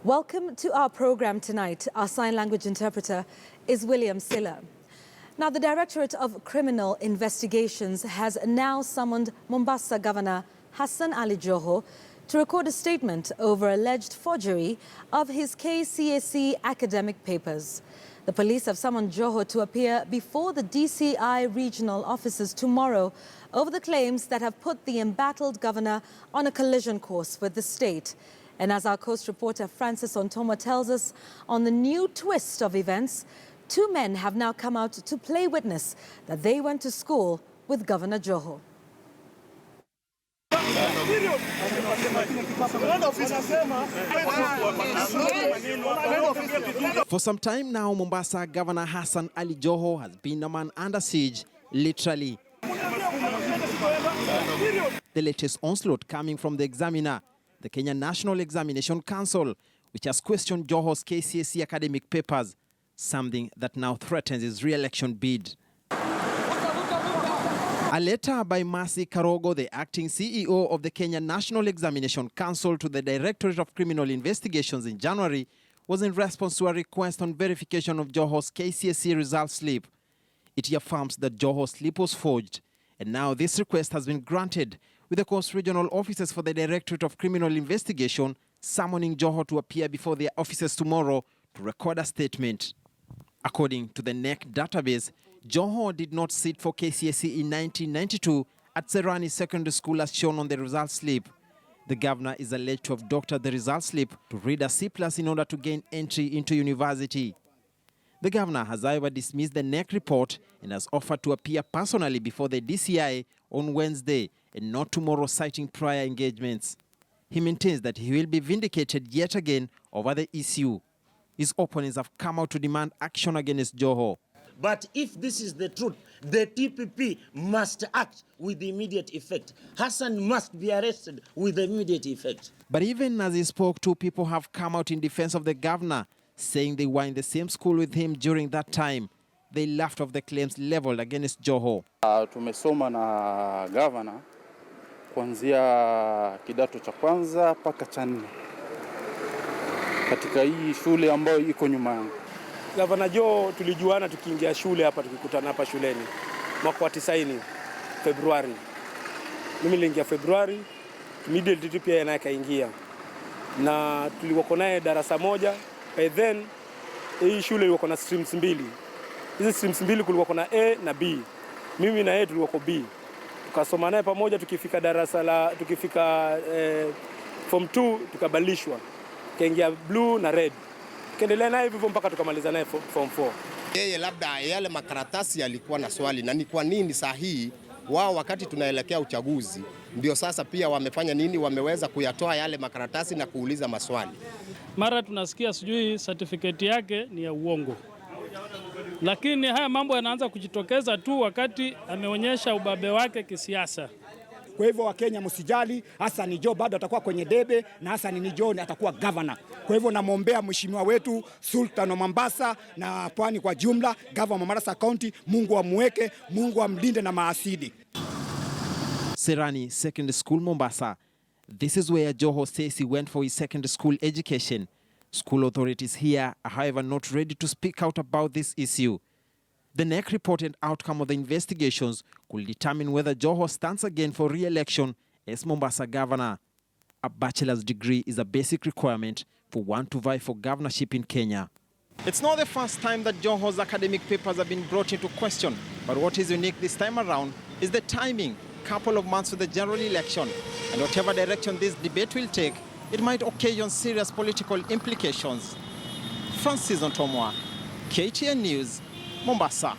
Welcome to our program tonight. Our sign language interpreter is William Silla. Now, the Directorate of Criminal Investigations has now summoned Mombasa Governor Hassan Joho to record a statement over alleged forgery of his KCSE academic papers. The police have summoned Joho to appear before the DCI regional offices tomorrow over the claims that have put the embattled governor on a collision course with the state. And as our coast reporter Francis Ontwoma tells us, on the new twist of events, two men have now come out to play witness that they went to school with Governor Joho. For some time now, Mombasa Governor Hassan Joho has been a man under siege, literally. The latest onslaught coming from the examiner, the Kenya National Examination Council, which has questioned Joho's KCSE academic papers, something that now threatens his re-election bid. A letter by Mercy Karogo, the acting CEO of the Kenya National Examination Council, to the Directorate of Criminal Investigations in January was in response to a request on verification of Joho's KCSE result slip. It affirms that Joho's slip was forged, and now this request has been granted, with the Coast Regional Officers for the Directorate of Criminal Investigation summoning Joho to appear before their offices tomorrow to record a statement. According to the NEC database, Joho did not sit for KCSE in 1992 at Serani Secondary School as shown on the result slip. The governor is alleged to have doctored the result slip to read a C+ in order to gain entry into university. The governor has however dismissed the NEC report and has offered to appear personally before the DCI on Wednesday and not tomorrow, citing prior engagements. He maintains that he will be vindicated yet again over the issue. His opponents have come out to demand action against Joho. But if this is the truth, the TPP must act with immediate effect. Hassan must be arrested with immediate effect. But even as he spoke, two people have come out in defense of the governor, saying they were in the same school with him during that time. They laughed off the claims leveled against Joho. Tumesoma na governor kuanzia kidato cha kwanza mpaka cha 4 katika hii shule ambayo iko nyuma yangu. Governor Joho tulijuana tukiingia shule hapa, tukikutana hapa shuleni mwaka wa 90 Februari. Mimi niliingia Februari, immediately pia yeye akaingia. Na tulikuwa naye darasa moja. By then hii shule ilikuwa na streams 2. Hizi streams 2 kulikuwa na A na B. Mimi na yeye tulikuwa B. Tukasoma naye pamoja, tukifika form 2 tukabadilishwa. Kaingia blue na red. Kaendelea naye hivyo mpaka tukamaliza naye form 4. Yeye labda yale makaratasi yalikuwa na swali, na ni kwa nini saa hii wao wakati tunaelekea uchaguzi ndio sasa pia wamefanya nini, wameweza kuyatoa yale makaratasi na kuuliza maswali. Mara tunasikia sijui certificate yake ni ya uongo. Lakini haya mambo yanaanza kujitokeza tu wakati ameonyesha ubabe wake kisiasa. Kwa hivyo Wakenya msijali, Hassan Joho bado atakuwa kwenye debe na Hassan Joho atakuwa governor. Kwa hivyo namwombea mheshimiwa wetu Sultan wa Mombasa na Pwani kwa jumla, governor wa Mombasa County, Mungu amweke, Mungu amlinde na maasidi. Serani Secondary School, Mombasa. This is where Joho says he went for his secondary school education. School authorities here are however not ready to speak out about this issue. The NEC reported outcome of the investigations could determine whether Joho stands again for re-election as Mombasa governor. A bachelor's degree is a basic requirement for one to vie for governorship in Kenya. It's not the first time that Joho's academic papers have been brought into question, but what is unique this time around is the timing, couple of months to the general election, and whatever direction this debate will take, it might occasion serious political implications. Francis Ontwoma, KTN News, Mombasa.